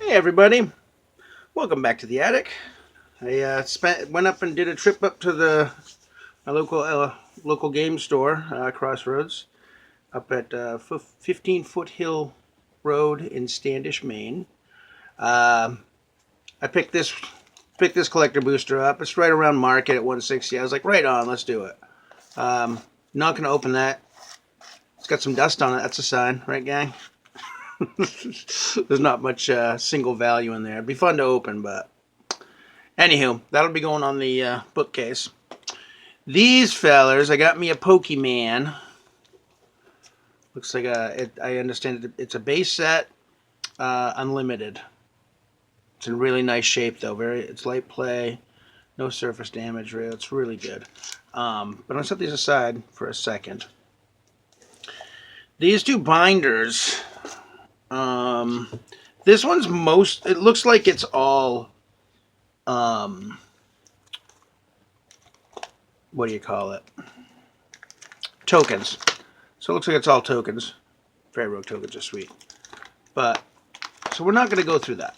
Hey everybody, welcome back to the attic. I went up and did a trip up to my local game store, Crossroads, up at 15 Foothill Road in Standish, Maine. Um I picked this collector booster up. It's right around market at 160. I was like, right on, let's do it. Um, Not gonna open that. It's got some dust on it. That's a sign, right, gang? There's not much single value in there. It'd be fun to open, but anywho, that'll be going on the bookcase. These fellers, I got me a Pokemon. Looks like I understand it's a base set, unlimited. It's in really nice shape though. It's light play, no surface damage. It's really good. But I'm gonna set these aside for a second. These two binders. Um, this one's most. It looks like it's all. What do you call it? Tokens. So it looks like it's all tokens. Fairy Rogue tokens are sweet. But, so we're not going to go through that.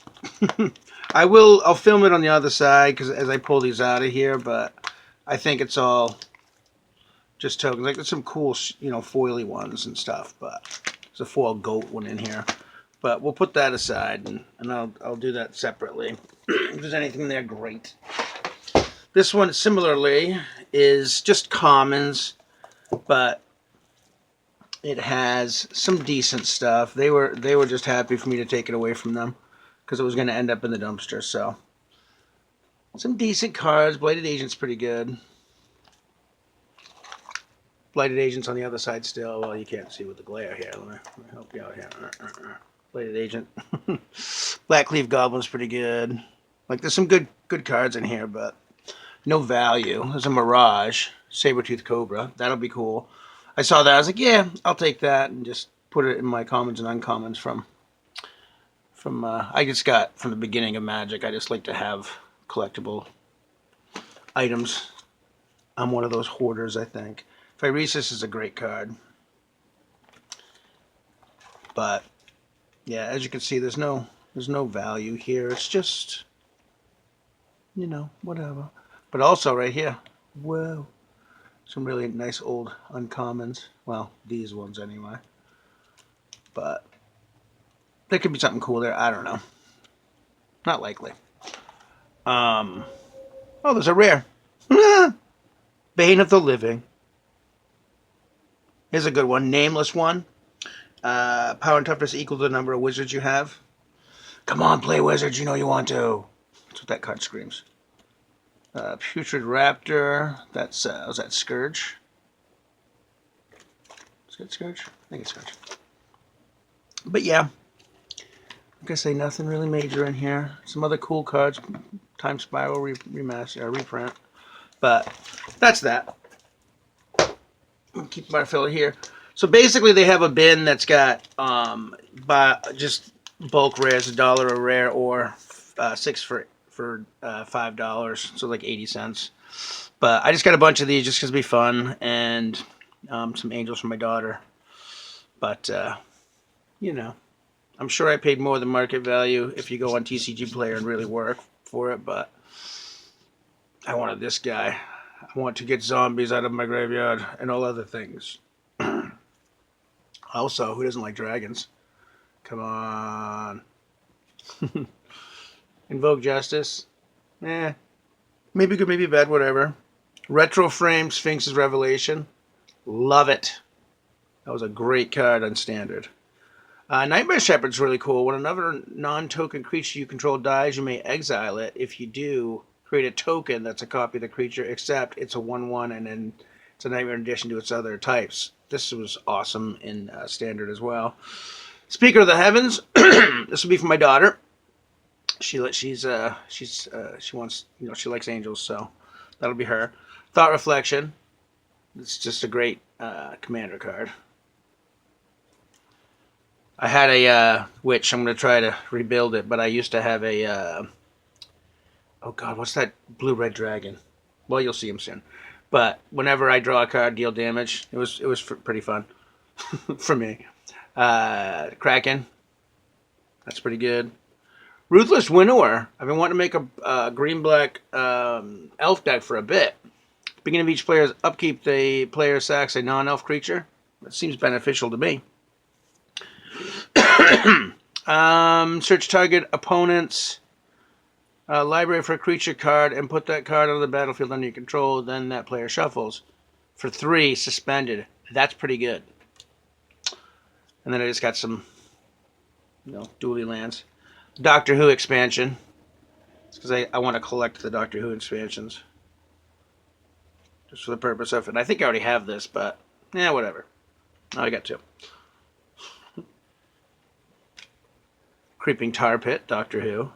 I'll film it on the other side because as I pull these out of here, but I think it's all just tokens. Like there's some cool, foily ones and stuff, but there's a foil goat one in here. But we'll put that aside and I'll do that separately. If there's anything there, great. This one similarly is just commons, but it has some decent stuff. They were just happy for me to take it away from them because it was going to end up in the dumpster. So some decent cards. Blighted Agent's pretty good. Blighted Agent's on the other side still. Well, you can't see with the glare here. Let me help you out here. Blighted Agent. Blackleaf Goblin's pretty good. Like there's some good cards in here, but no value. There's a Mirage, Sabertooth Cobra. That'll be cool. I saw that. I was like, yeah, I'll take that and just put it in my commons and uncommons from I just got from the beginning of Magic. I just like to have collectible items. I'm one of those hoarders, I think. Phyresis is a great card. But yeah, as you can see, there's no value here. It's just, whatever. But also right here, whoa, some really nice old uncommons. Well, these ones anyway. But there could be something cool there. I don't know. Not likely. Oh, there's a rare. Bane of the Living. Here's a good one. Nameless one. Power and toughness equal to the number of wizards you have. Come on, play wizards. You know you want to. That's what that card screams. Putrid Raptor. Was that Scourge? Is it Scourge? I think it's Scourge. But yeah, like I say, nothing really major in here. Some other cool cards. Time Spiral reprint. But that's that. I'll keep my filler here. So basically, they have a bin that's got just bulk rares, $1 a rare, or 6 for $5, so like 80 cents. But I just got a bunch of these just because it'd be fun, and some angels for my daughter. But I'm sure I paid more than market value if you go on TCG Player and really work for it. But I wanted this guy. I want to get zombies out of my graveyard and all other things. Also, who doesn't like dragons? Come on. Invoke Justice. Maybe good, maybe bad, whatever. Retro Frame Sphinx's Revelation. Love it. That was a great card on Standard. Nightmare Shepherd's really cool. When another non-token creature you control dies, you may exile it. If you do, create a token that's a copy of the creature, except it's a 1/1 and then it's a nightmare in addition to its other types. This was awesome in Standard as well. Speaker of the Heavens. This will be for my daughter. She wants, she likes angels, so that'll be her. Thought Reflection. It's just a great commander card. I had a witch. I'm going to try to rebuild it, but I used to have a oh god, what's that blue-red dragon? Well, you'll see him soon. But whenever I draw a card, deal damage. It was pretty fun for me. Kraken. That's pretty good. Ruthless Winnower. I've been wanting to make a green-black elf deck for a bit. Beginning of each player's upkeep, the player sacks a non-elf creature. That seems beneficial to me. Search target opponent's library for a creature card and put that card on the battlefield under your control. Then that player shuffles. For 3, suspended. That's pretty good. And then I just got some, dually lands. Doctor Who expansion. It's because I want to collect the Doctor Who expansions. Just for the purpose of it. I think I already have this, but yeah, whatever. Oh, I got 2. Creeping Tar Pit, Doctor Who.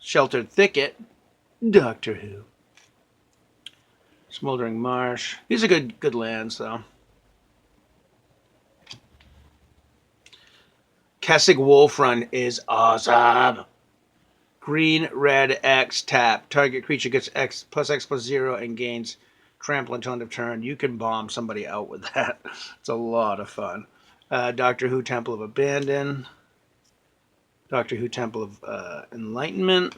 Sheltered Thicket, Doctor Who. Smoldering Marsh. These are good lands, though. Kessig Wolfrun is awesome. Green, red, X, tap. Target creature gets X plus 0 and gains trample until end of turn. You can bomb somebody out with that. It's a lot of fun. Doctor Who Temple of Abandon. Doctor Who Temple of Enlightenment.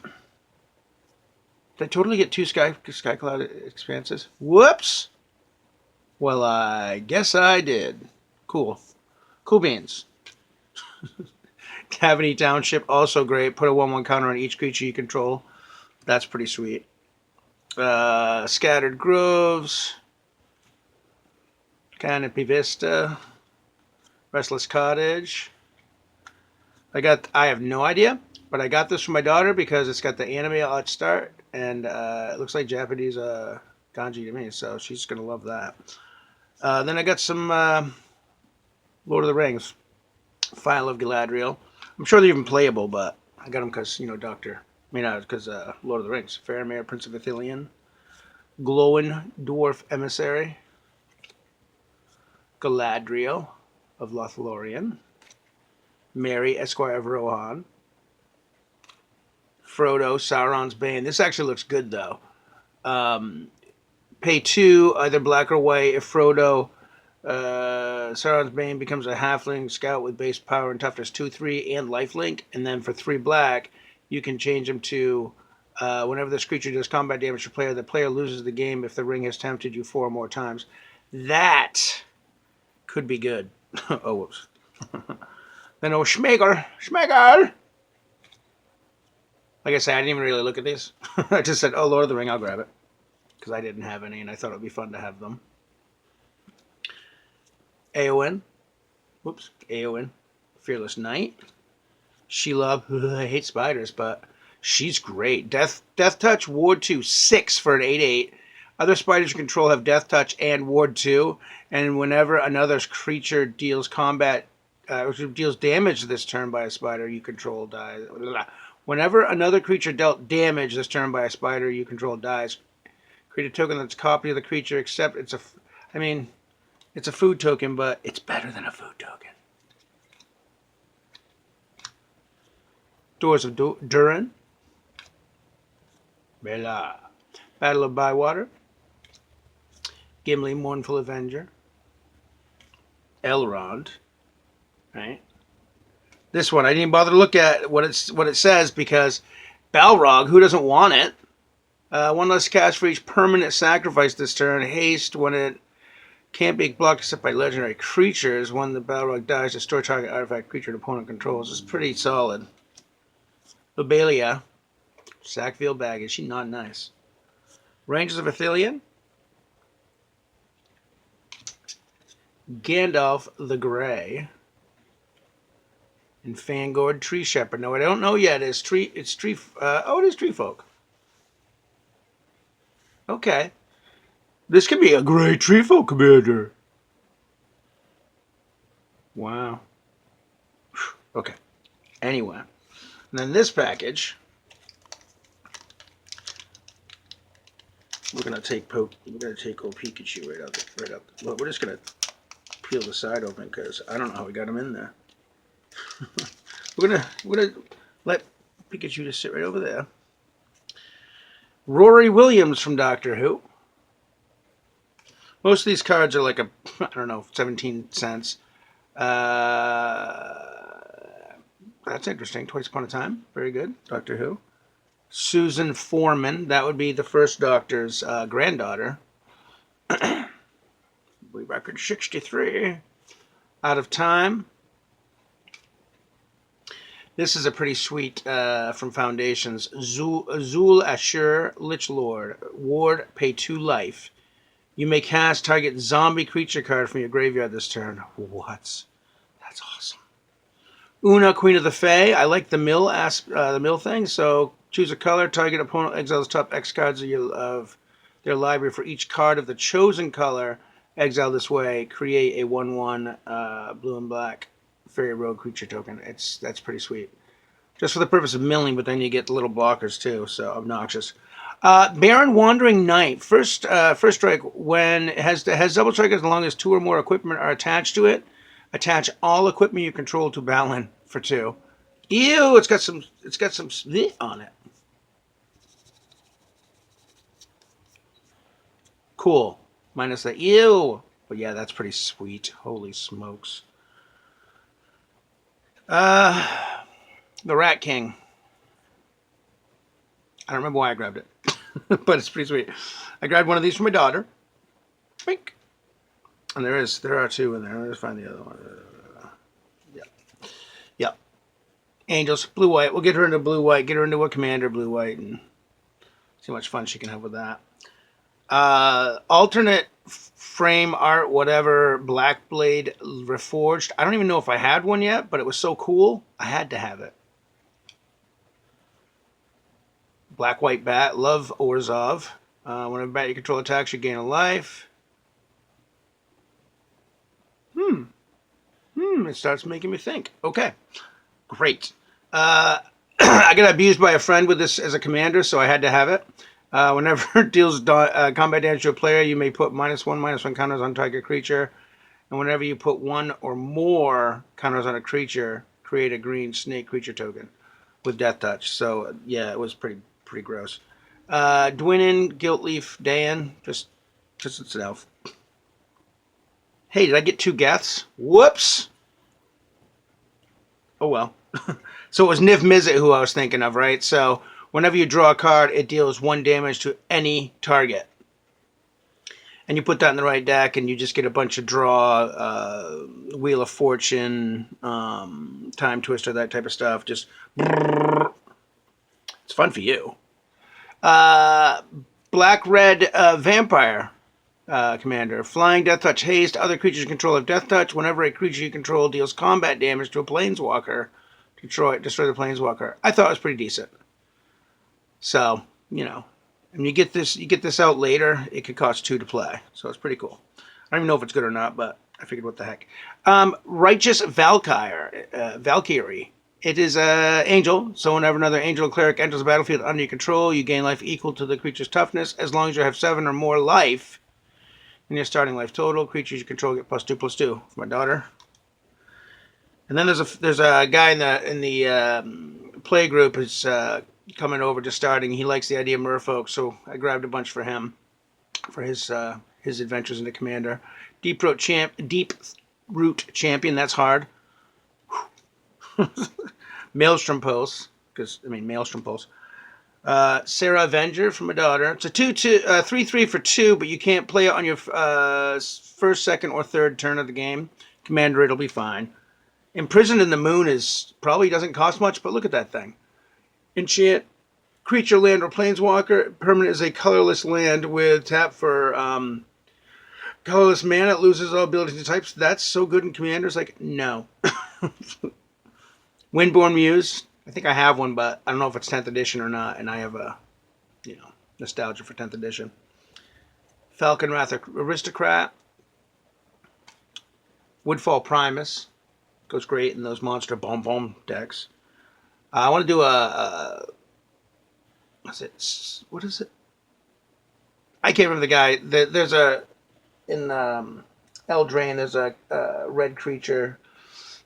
Did I totally get 2 Sky Cloud expanses? Whoops! Well, I guess I did. Cool. Cool beans. Cavity Township, also great. Put a 1/1 counter on each creature you control. That's pretty sweet. Scattered Groves. Canopy Vista. Restless Cottage. I have no idea, but I got this for my daughter because it's got the anime art start, and it looks like Japanese kanji to me, so she's going to love that. Then I got some Lord of the Rings. File of Galadriel. I'm sure they're even playable, but I got them because, because Lord of the Rings. Faramir, Prince of Ithilien. Glowing Dwarf Emissary. Galadriel of Lothlorien. Merry, Esquire of Rohan. Frodo, Sauron's Bane. This actually looks good, though. Pay 2, either black or white. If Frodo, Sauron's Bane becomes a halfling scout with base power and toughness 2/3 and lifelink. And then for 3 black, you can change him to whenever this creature does combat damage to the player loses the game if the ring has tempted you 4 or more times. That could be good. Oh, whoops. Then Schmegel. Like I said, I didn't even really look at these. I just said, oh, Lord of the Ring, I'll grab it. Because I didn't have any, and I thought it would be fun to have them. Eowyn. Fearless Knight. Shelob. I hate spiders, but she's great. Death Touch, Ward 2, 6 for an 8/8. Other spiders you control have Death Touch and Ward 2, and whenever another creature deals damage this turn by a spider you control dies. Whenever another creature dealt damage this turn by a spider you control dies. Create a token that's a copy of the creature, except it's a food token, but it's better than a food token. Doors of Durin. Bella. Battle of Bywater. Gimli, Mournful Avenger. Elrond. Right. This one, I didn't bother to look at what it says because Balrog, who doesn't want it? 1 less cast for each permanent sacrifice this turn. Haste when it can't be blocked except by legendary creatures. When the Balrog dies, destroy target artifact creature an opponent controls. It's pretty solid. Lobelia. Sackfield Baggage. She's not nice. Rangers of Ithilien. Gandalf the Grey. And Fangord Tree Shepherd. No, I don't know yet. It is Tree Folk. Okay. This could be a great Tree Folk commander. Wow. Okay. Anyway. And then this package. We're gonna take old Pikachu right up. Well, we're just gonna peel the side open because I don't know how we got him in there. We're gonna let Pikachu just sit right over there. Rory Williams from Doctor Who. Most of these cards are like 17 cents. That's interesting. Twice Upon a Time. Very good. Doctor Who. Susan Foreman. That would be the first Doctor's granddaughter. We record 63. Out of Time. This is a pretty sweet from Foundations. Zul Ashur Lich Lord. Ward, pay 2 life. You may cast target zombie creature card from your graveyard this turn. What? That's awesome. Una, Queen of the Fae. I like the mill thing. So choose a color. Target opponent exiles top X cards of their library for each card of the chosen color. Exile this way. Create a 1/1 blue and black fairy rogue creature token. That's pretty sweet. Just for the purpose of milling, but then you get the little blockers too. So obnoxious. Baron Wandering Knight. First strike, when it has double strike as long as 2 or more equipment are attached to it. Attach all equipment you control to Balin for 2. Ew, it's got some bleh on it. Cool. Minus the ew. But yeah, that's pretty sweet. Holy smokes. The Rat King. I don't remember why I grabbed it. But it's pretty sweet. I grabbed one of these for my daughter. Bink. And there are 2 in there. Let's find the other one. Yep. Angels, blue white. We'll get her into blue white. Get her into a commander blue white, and see how much fun she can have with that. Alternate frame art, whatever. Black Blade Reforged. I don't even know if I had one yet, but it was so cool. I had to have it. Black White Bat. Love Orzhov. When a bat you control attacks, you gain a life. It starts making me think. Okay. Great. I got abused by a friend with this as a commander, so I had to have it. Whenever it deals combat damage to a player, you may put -1/-1 counters on target creature. And whenever you put 1 or more counters on a creature, create a green snake creature token with Death Touch. So, yeah, it was pretty gross. Dwinin, Guiltleaf, Dan, just it's an elf. Hey, did I get 2 Geths? Whoops! Oh well. So it was Niv Mizzet who I was thinking of, right? So whenever you draw a card, it deals 1 damage to any target. And you put that in the right deck, and you just get a bunch of draw, Wheel of Fortune, Time Twister, that type of stuff. Just it's fun for you. Black-red Vampire commander. Flying, Death Touch, Haste. Other creatures you control have Death Touch. Whenever a creature you control deals combat damage to a Planeswalker, destroy the Planeswalker. I thought it was pretty decent. So, and you get this out later, it could cost 2 to play. So it's pretty cool. I don't even know if it's good or not, but I figured what the heck. Righteous Valkyrie. It is an angel, so whenever another angel or cleric enters the battlefield under your control, you gain life equal to the creature's toughness, as long as you have 7 or more life in your starting life total. Creatures you control get +2/+2 for my daughter. And then there's a guy in the play group who's coming over just starting. He likes the idea of merfolk, so I grabbed a bunch for him for his adventures into Commander. Deep Root Champion. That's hard. Maelstrom Pulse, Maelstrom Pulse. Sarah Avenger from my daughter. It's a 3/3 for 2, but you can't play it on your first, second, or third turn of the game. Commander, it'll be fine. Imprisoned in the Moon probably doesn't cost much, but look at that thing. Enchant creature, land, or planeswalker. Permanent is a colorless land with tap for colorless mana. It loses all abilities and types. That's so good in Commanders. Like, no. Windborn Muse. I think I have one, but I don't know if it's 10th edition or not, and I have a, nostalgia for 10th edition. Falcon Wrath Aristocrat. Woodfall Primus. Goes great in those monster bomb decks. I want to do what is it? I can't remember the guy. There's in Eldraine, there's a red creature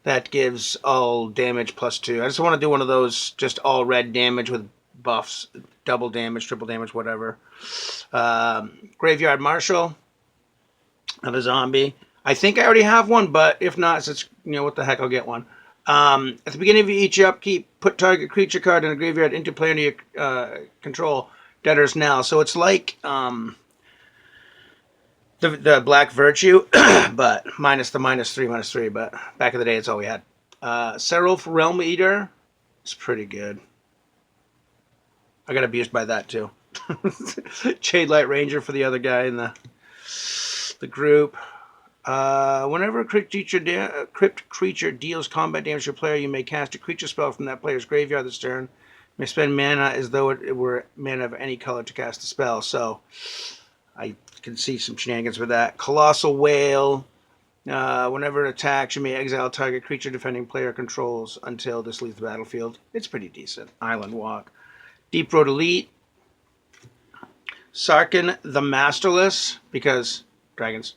that gives all damage +2. I just want to do one of those, just all red damage with buffs, double damage, triple damage, whatever. Graveyard Marshal, another zombie. I think I already have one, but if not, it's what the heck, I'll get one. At the beginning of each upkeep, put target creature card in the graveyard into play under your control debtor's knell. So it's like the Black Virtue, but minus the -3/-3. But back in the day, it's all we had. Seraph Realm Eater is pretty good. I got abused by that too. Shade Light Ranger for the other guy in the group. Whenever a crypt creature deals combat damage to a player, you may cast a creature spell from that player's graveyard this turn. You may spend mana as though it were mana of any color to cast a spell. So I can see some shenanigans with that. Colossal Whale. Whenever it attacks, you may exile target creature defending player controls until this leaves the battlefield. It's pretty decent. Island Walk. Deep Road Elite. Sarkin the Masterless, because dragons.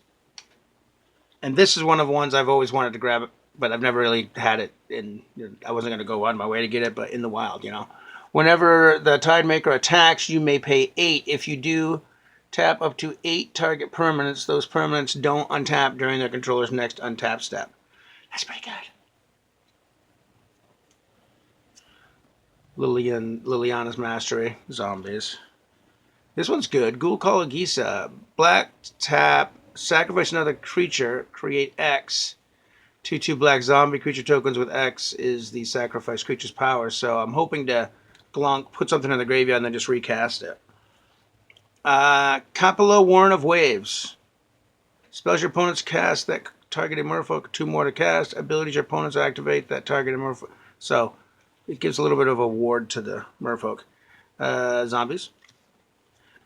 And this is one of the ones I've always wanted to grab, but I've never really had it in. I wasn't going to go on my way to get it, but in the wild, you know. Whenever the Tidemaker attacks, you may pay 8. If you do, tap up to 8 target permanents. Those permanents don't untap during their controller's next untap step. That's pretty good. Liliana's Mastery. Zombies. This one's good. Ghoul Call Agisa. Black tap. Sacrifice another creature. Create X. 2/2 black zombie creature tokens with X is the sacrifice creature's power. So I'm hoping to glonk, put something in the graveyard and then just recast it. Capilla Warren of Waves. Spells your opponents cast that targeted merfolk, 2 more to cast. Abilities your opponents activate that targeted merfolk. So it gives a little bit of a ward to the merfolk. Zombies.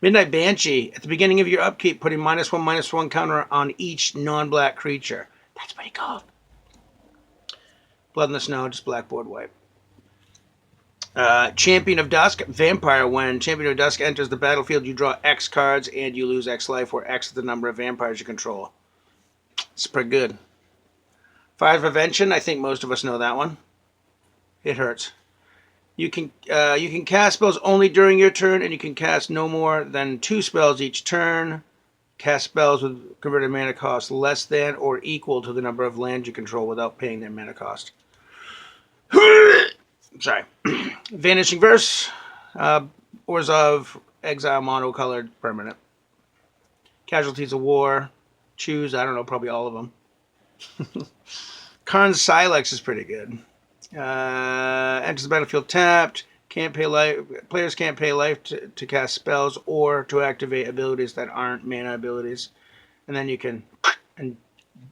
Midnight Banshee. At the beginning of your upkeep, putting -1/-1 counter on each non-black creature. That's pretty cool. Blood in the Snow, just blackboard wipe. Champion of Dusk, Vampire. When Champion of Dusk enters the battlefield, you draw X cards and you lose X life, where X is the number of vampires you control. It's pretty good. Fire of Prevention, I think most of us know that one. It hurts. You can cast spells only during your turn, and you can cast no more than 2 spells each turn. Cast spells with converted mana cost less than or equal to the number of lands you control without paying their mana cost. Sorry. Vanishing Verse. Orzhov, exile mono-colored permanent. Casualties of War. Choose, I don't know, probably all of them. Karn's Silex is pretty good. Enters the battlefield tapped. Can't pay life. Players can't pay life to cast spells or to activate abilities that aren't mana abilities. And then you can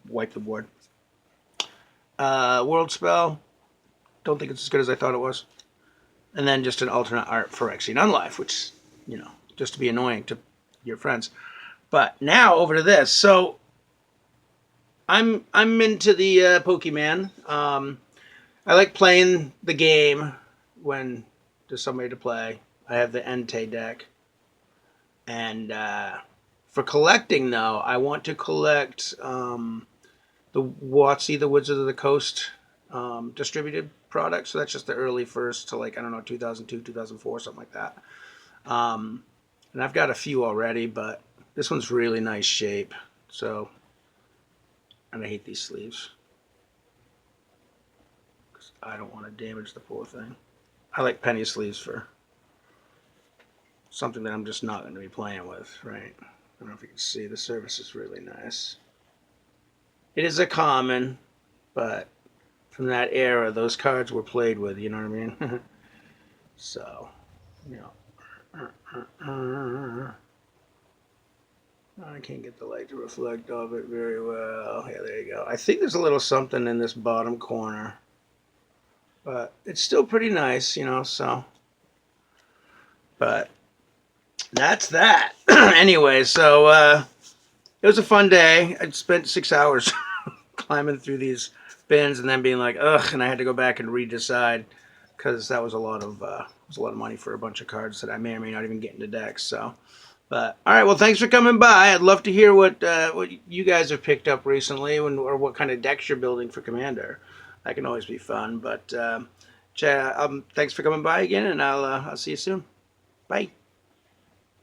wipe the board. World Spell. Don't think it's as good as I thought it was. And then just an alternate art for Phyrexian Unlife, which, you know, just to be annoying to your friends. But now over to this. So I'm into the Pokemon. I like playing the game when there's somebody to play. I have the Entei deck. And for collecting, though, I want to collect the WotC, the Wizards of the Coast distributed product. So that's just the early first to, like, I don't know, 2002, 2004, something like that. And I've got a few already, but this one's really nice shape. So, and I hate these sleeves. I don't want to damage the poor thing. I like penny sleeves for something that I'm just not going to be playing with, right? I don't know if you can see. The surface is really nice. It is a common, but from that era, those cards were played with, you know what I mean? So, you know. I can't get the light to reflect off it very well. Yeah, there you go. I think there's a little something in this bottom corner. But it's still pretty nice, you know, so. But that's that. Anyway, so it was a fun day. I spent 6 hours climbing through these bins and then being like, ugh, and I had to go back and redecide because that was a lot of money for a bunch of cards that I may or may not even get into decks. So, but all right, well, thanks for coming by. I'd love to hear what you guys have picked up recently, or what kind of decks you're building for Commander. That can always be fun. But thanks for coming by again, and I'll see you soon. Bye.